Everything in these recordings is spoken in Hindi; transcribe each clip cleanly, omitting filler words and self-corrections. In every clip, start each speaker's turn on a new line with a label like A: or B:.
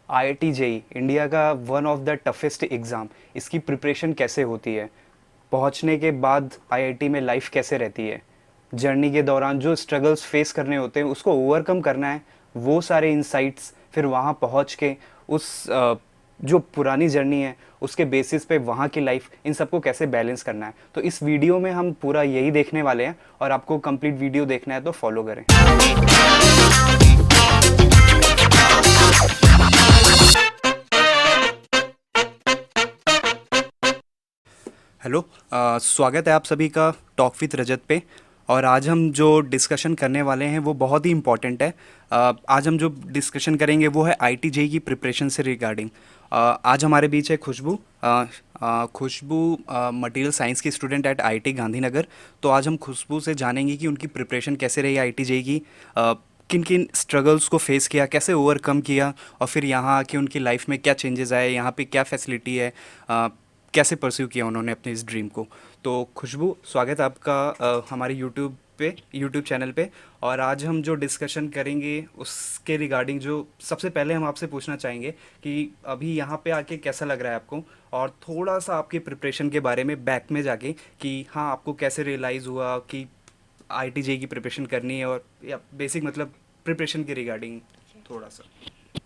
A: आईआईटी जेई इंडिया का one of the toughest exam, इसकी प्रिपरेशन कैसे होती है? पहुंचने के बाद आईआईटी में लाइफ कैसे रहती है? जर्नी के दौरान जो स्ट्रगल्स फेस करने होते हैं उसको ओवरकम करना है, वो सारे इंसाइट्स फिर वहाँ पहुँच के उस जो पुरानी जर्नी है उसके बेसिस पे वहाँ की लाइफ, इन सबको कैसे बैलेंस करना है। तो इस वीडियो में हम पूरा यही देखने वाले हैं और आपको कंप्लीट वीडियो देखना है तो फॉलो करें। हेलो, स्वागत है आप सभी का टॉक विथ रजत पे। और आज हम जो डिस्कशन करने वाले हैं वो बहुत ही इम्पॉर्टेंट है। आज हम जो डिस्कशन करेंगे वो है आईआईटी जेईई की प्रिपरेशन से रिगार्डिंग। आज हमारे बीच है खुशबू। खुशबू मटेरियल साइंस की स्टूडेंट एट आईआईटी गांधीनगर। तो आज हम खुशबू से जानेंगे कि उनकी प्रिपरेशन कैसे रही आईआईटी जेईई की, किन किन स्ट्रगल्स को फेस किया, कैसे ओवरकम किया, और फिर यहाँ आके उनकी लाइफ में क्या चेंजेस आए, यहाँ पे क्या फैसिलिटी है, कैसे परस्यू किया उन्होंने अपने इस ड्रीम को। तो खुशबू, स्वागत है आपका हमारे यूट्यूब चैनल पे। और आज हम जो डिस्कशन करेंगे उसके रिगार्डिंग, जो सबसे पहले हम आपसे पूछना चाहेंगे कि अभी यहाँ पे आके कैसा लग रहा है आपको, और थोड़ा सा आपकी प्रिपरेशन के बारे में बैक में जाके कि हाँ आपको कैसे रियलाइज़ हुआ कि आईआईटी जेईई की प्रिपरेशन करनी है, और या बेसिक मतलब प्रिपरेशन के रिगार्डिंग थोड़ा सा।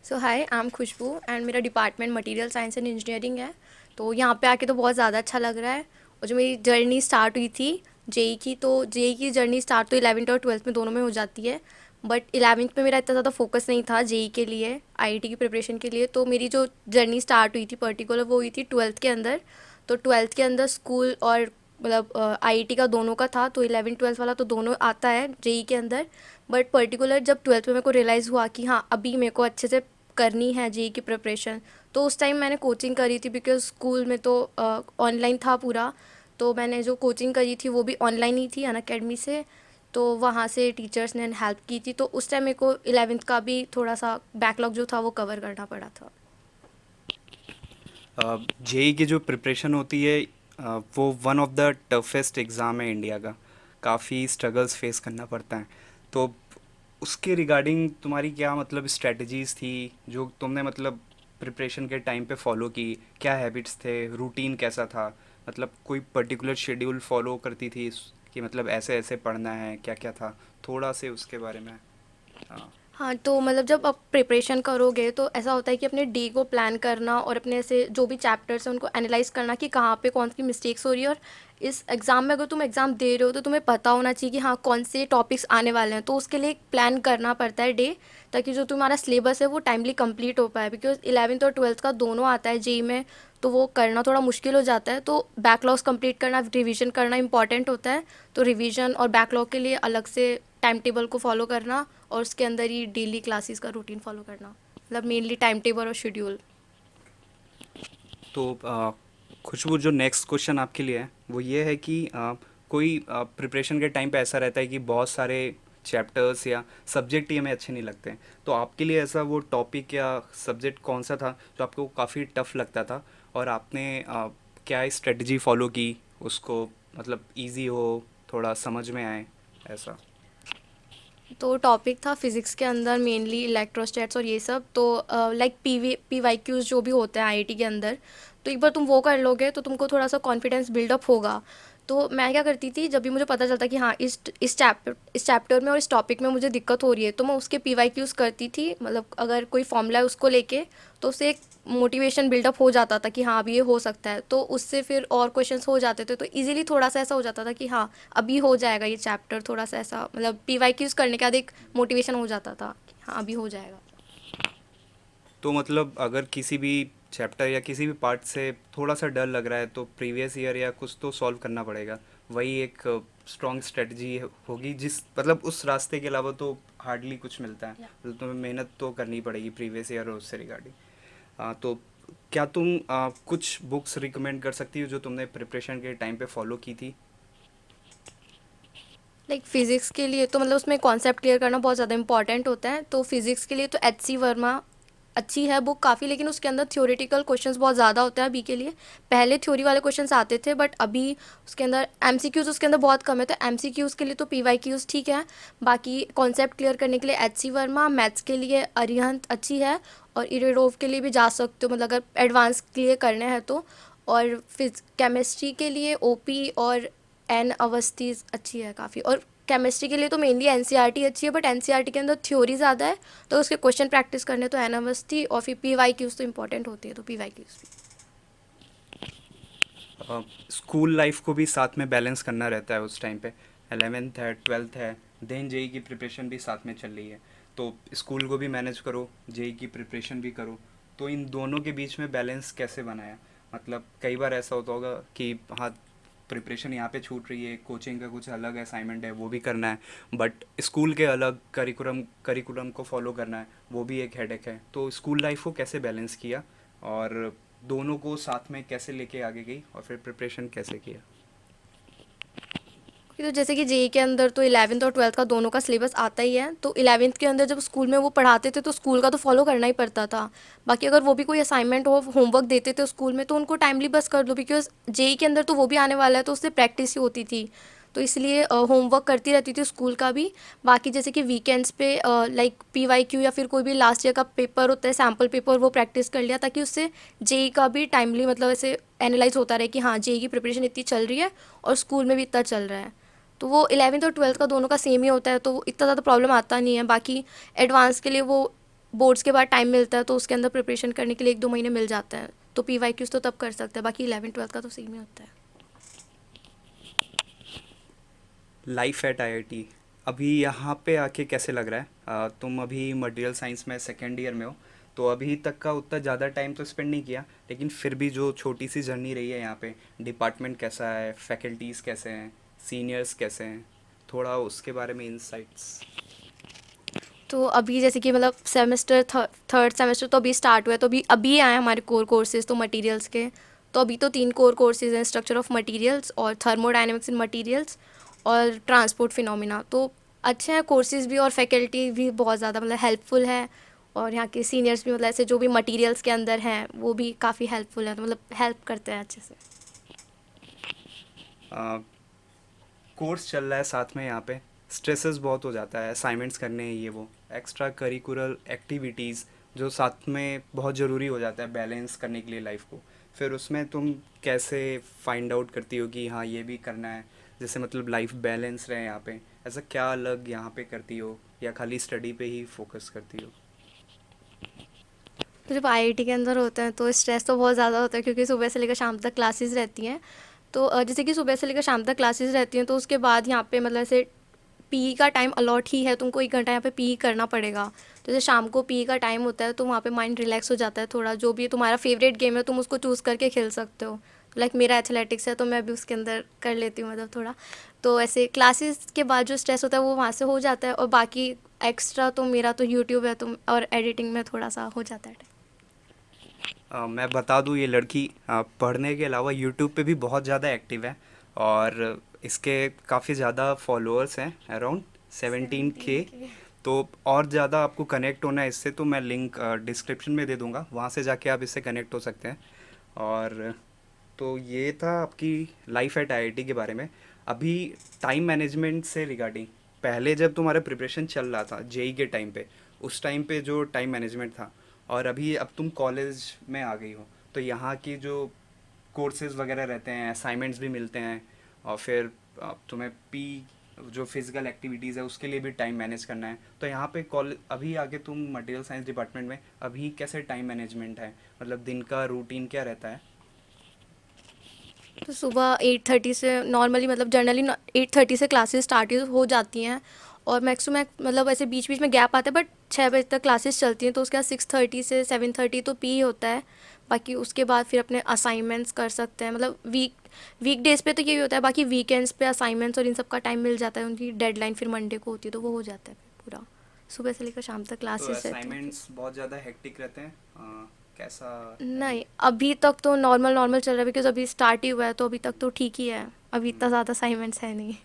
B: सो हाय, आई एम खुशबू एंड मेरा department material science and engineering है। तो यहाँ पे आके तो बहुत ज़्यादा अच्छा लग रहा है। और जो मेरी जर्नी स्टार्ट हुई थी जेई की, तो जेई की जर्नी स्टार्ट तो 11th और 12th में दोनों में हो जाती है। बट 11th में मेरा इतना ज़्यादा फोकस नहीं था जेई के लिए, आईआईटी की प्रिपरेशन के लिए। तो मेरी जो जर्नी स्टार्ट हुई थी पर्टिकुलर वो हुई थी 12th के अंदर। तो 12th के अंदर स्कूल और मतलब आईआईटी का दोनों का था। तो 11 12 वाला तो दोनों आता है जेई के अंदर। बट पर्टिकुलर जब 12th में मेरे को रियलाइज़ हुआ कि हाँ अभी मेरे को अच्छे से करनी है जेई की प्रिपरेशन, तो उस टाइम मैंने कोचिंग करी थी बिकॉज़ स्कूल में तो ऑनलाइन था पूरा। तो मैंने जो कोचिंग करी थी वो भी ऑनलाइन ही थी अनअकैडमी से। तो वहाँ से टीचर्स ने हेल्प की थी, तो उस टाइम मेरे को 11th का भी थोड़ा सा बैकलॉग जो था वो कवर करना पड़ा था।
A: जेई की जो प्रिपरेशन होती है, वो one of the toughest exam है इंडिया का। काफ़ी स्ट्रगल्स फेस करना पड़ता है। तो उसके रिगार्डिंग तुम्हारी क्या मतलब स्ट्रेटजीज थी जो तुमने मतलब प्रिपरेशन के टाइम पे फॉलो की? क्या हैबिट्स थे, रूटीन कैसा था? मतलब कोई पर्टिकुलर शेड्यूल फॉलो करती थी कि मतलब ऐसे ऐसे पढ़ना है, क्या क्या था? थोड़ा से उसके बारे में। हाँ।
B: हाँ, तो मतलब जब आप प्रिपरेशन करोगे तो ऐसा होता है कि अपने डे को प्लान करना और अपने ऐसे जो भी चैप्टर्स हैं उनको एनालाइज करना कि कहाँ पे कौन सी मिस्टेक्स हो रही है। और इस एग्ज़ाम में अगर तुम एग्ज़ाम दे रहे हो तो तुम्हें पता होना चाहिए कि हाँ कौन से टॉपिक्स आने वाले हैं। तो उसके लिए एक प्लान करना पड़ता है डे, ताकि जो तुम्हारा सिलेबस है वो टाइमली कंप्लीट हो पाए। बिकॉज 11th और 12th का दोनों आता है जेई में, तो वो करना थोड़ा मुश्किल हो जाता है। तो बैकलॉग्स कंप्लीट करना, रिवीजन करना इंपॉर्टेंट होता है। तो रिवीजन और बैकलॉग के लिए अलग से टाइम टेबल को फॉलो करना, और उसके अंदर ही डेली क्लासेस का रूटीन फॉलो करना, मतलब मेनली टाइम टेबल और शेड्यूल।
A: तो खुशबू, जो नेक्स्ट क्वेश्चन आपके लिए है वो ये है कि कोई प्रिपरेशन के टाइम पे ऐसा रहता है कि बहुत सारे चैप्टर्स या सब्जेक्ट ही हमें अच्छे नहीं लगते हैं। तो आपके लिए ऐसा वो टॉपिक या सब्जेक्ट कौन सा था जो आपको काफ़ी टफ लगता था, और आपने क्या स्ट्रेटजी फॉलो की उसको मतलब इजी हो, थोड़ा समझ में आए, ऐसा?
B: तो टॉपिक था फिज़िक्स के अंदर मेनली इलेक्ट्रोस्टैट्स और ये सब। तो लाइक पी वाई क्यूज़ जो भी होते हैं आईआईटी के अंदर, तो एक बार तुम वो कर लोगे तो तुमको थोड़ा सा कॉन्फिडेंस बिल्डअप होगा। तो मैं क्या करती थी, जब भी मुझे पता चलता कि हाँ इस चैप्टर में और इस टॉपिक में मुझे दिक्कत हो रही है, तो मैं उसके पी वाई क्यूज़ करती थी। मतलब अगर कोई फॉर्मूला है उसको लेके, तो उससे एक मोटिवेशन बिल्डअप हो जाता था कि हाँ अब ये हो सकता है। तो उससे फिर और क्वेश्चंस हो जाते थे, तो इजीली थोड़ा सा ऐसा हो जाता था कि हाँ अभी हो जाएगा ये चैप्टर। थोड़ा सा ऐसा मतलब पी वाई क्यूज़ करने के बाद एक मोटिवेशन हो जाता था कि हाँ अभी हो जाएगा।
A: तो मतलब अगर किसी भी चैप्टर या किसी भी पार्ट से थोड़ा सा डर लग रहा है तो प्रीवियस ईयर या कुछ तो सॉल्व करना पड़ेगा। वही एक स्ट्रॉन्ग स्ट्रेटजी होगी, जिस मतलब उस रास्ते के अलावा तो हार्डली कुछ मिलता है। मतलब तुम्हें मेहनत तो करनी पड़ेगी प्रीवियस ईयर और उससे रिगार्डिंग। तो क्या तुम कुछ बुक्स रिकमेंड कर सकती हो जो तुमने प्रिपरेशन के टाइम पे फॉलो की थी?
B: लाइक फिज़िक्स के लिए तो मतलब उसमें कॉन्सेप्ट क्लियर करना बहुत ज़्यादा इंपॉर्टेंट होता है। तो फिज़िक्स के लिए तो एच सी वर्मा अच्छी है बुक काफ़ी, लेकिन उसके अंदर थ्योरेटिकल क्वेश्चंस बहुत ज़्यादा होते हैं अभी के लिए। पहले थ्योरी वाले क्वेश्चंस आते थे, बट अभी उसके अंदर एमसीक्यूज़ उसके अंदर बहुत कम है। तो एमसीक्यूज़ के लिए तो पीवाईक्यूज़ ठीक है, बाकी कॉन्सेप्ट क्लियर करने के लिए एचसी वर्मा, मैथ्स के लिए अरिहंत अच्छी है, और इरेडोव के लिए भी जा सकते हो, मतलब अगर एडवांस क्लियर करने हैं तो। और फिज केमिस्ट्री के लिए ओपी और एन अवस्थी अच्छी है काफ़ी। और केमिस्ट्री के लिए तो मेनली एनसीईआरटी अच्छी है, बट एनसीईआरटी के अंदर थ्योरी ज़्यादा है, तो उसके क्वेश्चन प्रैक्टिस करने तो एन अवस्थी, और फिर पीवाईक्यूज़ तो इंपॉर्टेंट होती है, तो पीवाईक्यूज़ भी।
A: स्कूल लाइफ को भी साथ में बैलेंस करना रहता है उस टाइम पे। 11th है, 12th है, देन जेई की प्रिपरेशन भी साथ में चल रही है, तो स्कूल को भी मैनेज करो, जेई की प्रिपरेशन भी करो। तो इन दोनों के बीच में बैलेंस कैसे बनाया? मतलब कई बार ऐसा होता होगा कि हाँ, प्रिपरेशन यहाँ पे छूट रही है, कोचिंग का कुछ अलग असाइनमेंट है वो भी करना है, बट स्कूल के अलग करिकुलम को फॉलो करना है, वो भी एक हेडेक है। तो स्कूल लाइफ को कैसे बैलेंस किया, और दोनों को साथ में कैसे लेके आगे गई, और फिर प्रिपरेशन कैसे किया?
B: तो जैसे कि जेई के अंदर तो 11th और 12th का दोनों का सिलेबस आता ही है, तो 11th के अंदर जब स्कूल में वो पढ़ाते थे तो स्कूल का तो फॉलो करना ही पड़ता था। बाकी अगर वो भी कोई असाइनमेंट हो, होमवर्क देते थे स्कूल में, तो उनको टाइमली बस कर दो, बिकॉज जेई के अंदर तो वो भी आने वाला है, तो उससे प्रैक्टिस ही होती थी। तो इसलिए होमवर्क करती रहती थी स्कूल का भी। बाकी जैसे कि वीकेंड्स पे लाइक पीवाईक्यू या फिर कोई भी लास्ट ईयर का पेपर होता है, सैम्पल पेपर, वो प्रैक्टिस कर लिया, ताकि उससे जेई का भी टाइमली मतलब ऐसे एनालाइज होता रहे कि हाँ जेई की प्रिपरेशन इतनी चल रही है और स्कूल में भी इतना चल रहा है। तो वो 11th और 12th का दोनों का सेम ही होता है, तो इतना ज़्यादा प्रॉब्लम आता नहीं है। बाकी एडवांस के लिए वो बोर्ड्स के बाद टाइम मिलता है, तो उसके अंदर प्रिपरेशन करने के लिए 1-2 महीने मिल जाते हैं, तो पीवाईक्यूज़ तो तब कर सकते हैं। बाकी 11th-12th का तो सेम ही होता है।
A: लाइफ एट आईआईटी अभी यहाँ पे आके कैसे लग रहा है? तुम अभी मटेरियल साइंस में सेकेंड ईयर में हो, तो अभी तक का उतना ज़्यादा टाइम तो स्पेंड नहीं किया, लेकिन फिर भी जो छोटी सी जर्नी रही है यहाँ पे, डिपार्टमेंट कैसा है, फैकल्टीज़ कैसे हैं, सीनियर्स कैसे हैं, थोड़ा उसके बारे में इंसाइट्स।
B: तो अभी जैसे कि मतलब सेमेस्टर थर्ड सेमेस्टर तो अभी स्टार्ट हुआ है, तो अभी अभी आए हमारे कोर कोर्सेज तो मटेरियल्स के। तो अभी तो 3 कोर कोर्सेज हैं, स्ट्रक्चर ऑफ मटेरियल्स और थर्मोडायनेमिक्स इन मटेरियल्स और ट्रांसपोर्ट फिनोमिना। तो अच्छे हैं कोर्सेज भी, और फैकल्टी भी बहुत ज़्यादा मतलब हेल्पफुल है, और यहाँ के सीनियर्स भी मतलब ऐसे जो भी मटेरियल्स के अंदर हैं वो भी काफ़ी हेल्पफुल है, तो मतलब हेल्प करते हैं अच्छे से।
A: कोर्स चल रहा है साथ में, यहाँ पे स्ट्रेसेस बहुत हो जाता है, असाइनमेंट्स करने हैं, ये वो एक्स्ट्रा करिकुलर एक्टिविटीज़ जो साथ में बहुत ज़रूरी हो जाता है बैलेंस करने के लिए लाइफ को। फिर उसमें तुम कैसे फाइंड आउट करती हो कि हाँ ये भी करना है, जैसे मतलब लाइफ बैलेंस रहे यहाँ पे, ऐसा क्या अलग यहाँ पे करती हो, या खाली स्टडी पे ही फोकस करती हो?
B: तो जब आईआईटी के अंदर होते हैं तो स्ट्रेस तो बहुत ज़्यादा होता है, क्योंकि सुबह से लेकर शाम तक क्लासेस रहती हैं। तो जैसे कि सुबह से लेकर शाम तक क्लासेस रहती हैं, तो उसके बाद यहाँ पे मतलब ऐसे पीई का टाइम अलॉट ही है, तुमको 1 घंटा यहाँ पे पीई करना पड़ेगा। तो जैसे शाम को पीई का टाइम होता है, तो वहाँ पे माइंड रिलैक्स हो जाता है थोड़ा, जो भी तुम्हारा फेवरेट गेम है तुम उसको चूज़ करके खेल सकते हो। लाइक मेरा एथलेटिक्स है, तो मैं भी उसके अंदर कर लेती हूँ मतलब थोड़ा। तो ऐसे क्लासेस के बाद जो स्ट्रेस होता है वो वहाँ से हो जाता है, और बाकी एक्स्ट्रा तो मेरा तो यूट्यूब है, तो और एडिटिंग में थोड़ा सा हो जाता है।
A: मैं बता दूँ, ये लड़की पढ़ने के अलावा यूट्यूब पे भी बहुत ज़्यादा एक्टिव है, और इसके काफ़ी ज़्यादा फॉलोअर्स हैं, अराउंड 17K।
B: 17K।
A: तो और ज़्यादा आपको कनेक्ट होना है इससे, तो मैं लिंक डिस्क्रिप्शन में दे दूँगा, वहाँ से जाके आप इससे कनेक्ट हो सकते हैं। और तो ये था आपकी लाइफ एट आईआईटी के बारे में। अभी टाइम मैनेजमेंट से रिगार्डिंग, पहले जब तुम्हारा प्रिपरेशन चल रहा था जेई के टाइम पे, उस टाइम पे जो टाइम मैनेजमेंट था, और अभी अब तुम कॉलेज में आ गई हो, तो यहाँ की जो कोर्सेज वगैरह रहते हैं, असाइनमेंट्स भी मिलते हैं, और फिर तुम्हें पी जो फिज़िकल एक्टिविटीज़ है उसके लिए भी टाइम मैनेज करना है, तो यहाँ पे कॉलेज अभी आगे तुम मटेरियल साइंस डिपार्टमेंट में, अभी कैसे टाइम मैनेजमेंट है, मतलब दिन का रूटीन क्या रहता है?
B: तो सुबह 8:30 से नॉर्मली मतलब जनरली 8:30 से क्लासेस स्टार्ट हो जाती हैं, और मैक्सिमम मतलब ऐसे बीच बीच में गैप आता है, बट 6 बजे तक क्लासेस चलती हैं, तो उसके बाद 6:30 से 7:30 तो पी होता है। बाकी उसके बाद फिर अपने असाइनमेंट्स कर सकते हैं, मतलब वीक डेज पे तो यही होता है, बाकी वीकेंड्स पे असाइनमेंट्स और इन सब का टाइम मिल जाता है, उनकी डेडलाइन फिर मंडे को होती है, तो वो हो जाता है पूरा। सुबह से लेकर शाम तक
A: तो
B: क्लासेस रहती हैं फिर।
A: असाइनमेंट्स बहुत ज़्यादा हेक्टिक रहते हैं, कैसा है?
B: नहीं, अभी तक तो नॉर्मल नॉर्मल चल रहा है, बिकॉज अभी स्टार्ट ही हुआ है, तो अभी तक तो ठीक ही है। अभी इतना
A: हम्म,
B: ज़्यादा असाइनमेंट्स है नहीं।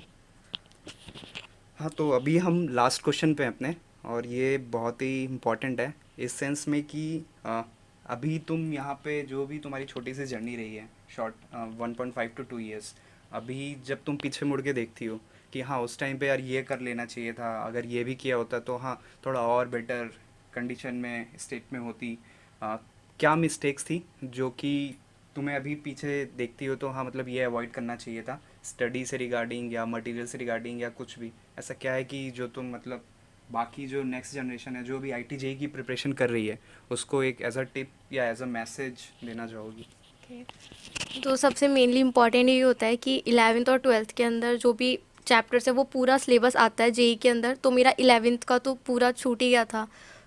A: हाँ, तो अभी हम लास्ट क्वेश्चन पे हैं अपने, और ये बहुत ही इम्पोर्टेंट है इस सेंस में कि अभी तुम यहाँ पे जो भी तुम्हारी छोटी सी जर्नी रही है, शॉर्ट 1.5 to 2 years, अभी जब तुम पीछे मुड़ के देखती हो कि हाँ उस टाइम पे यार ये कर लेना चाहिए था, अगर ये भी किया होता तो हाँ थोड़ा और बेटर कंडीशन में, स्टेट में होती, अ, क्या मिस्टेक्स थी जो कि तुम्हें अभी पीछे देखती हो तो हाँ मतलब ये अवॉइड करना चाहिए था, स्टडी से रिगार्डिंग या मटेरियल से रिगार्डिंग या कुछ भी ऐसा क्या है कि जो तुम मतलब बाकी जो नेक्स्ट जनरेशन है जो भी आई टी जेई की प्रिपरेशन कर रही है उसको एक एज अ टिप या एज अ मैसेज देना चाहोगी?
B: Okay. तो सबसे मेनली इम्पॉर्टेंट ये होता है कि 11th और 12th के अंदर जो भी चैप्टर्स है वो पूरा सिलेबस आता है जेई के अंदर। तो मेरा 11th का तो पूरा छूट ही गया था,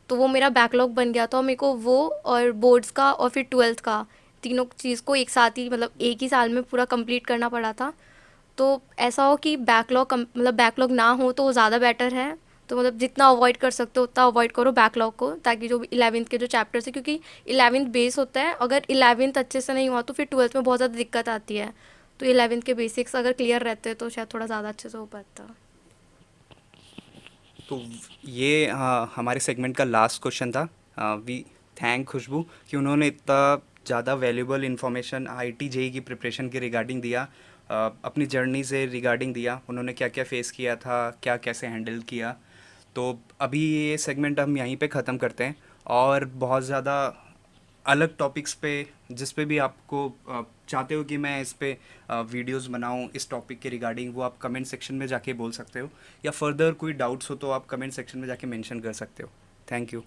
B: तो वो मेरा बैकलॉग बन गया था, और मेरे को वो और बोर्ड्स का और फिर 12th का तीनों चीज़ को एक साथ ही मतलब एक ही साल में पूरा कंप्लीट करना पड़ा था। तो ऐसा हो कि बैकलॉग मतलब बैकलॉग ना हो तो वो ज़्यादा बेटर है। तो मतलब जितना अवॉइड कर सकते हो उतना अवॉइड करो बैकलॉग को, ताकि जो 11th के जो चैप्टर्स है, क्योंकि 11th बेस होता है, अगर 11th अच्छे से नहीं हुआ तो फिर 12th में बहुत ज़्यादा दिक्कत आती है। तो 11th के बेसिक्स अगर क्लियर रहते तो शायद थोड़ा ज़्यादा अच्छे से हो पाता।
A: तो ये हमारे सेगमेंट का लास्ट क्वेश्चन था। वी थैंक खुशबू कि उन्होंने इतना ज़्यादा वैल्यूबल इंफॉर्मेशन आईटी जेई की प्रिपरेशन के रिगार्डिंग दिया, अपनी जर्नी से रिगार्डिंग दिया, उन्होंने क्या क्या फेस किया था, क्या कैसे हैंडल किया। तो अभी ये सेगमेंट हम यहीं पे ख़त्म करते हैं, और बहुत ज़्यादा अलग टॉपिक्स पे जिस पे भी आपको चाहते हो कि मैं इस पे वीडियोस बनाऊं इस टॉपिक के रिगार्डिंग, वो आप कमेंट सेक्शन में जाके बोल सकते हो, या फर्दर कोई डाउट्स हो तो आप कमेंट सेक्शन में जाके मेंशन कर सकते हो। Thank you.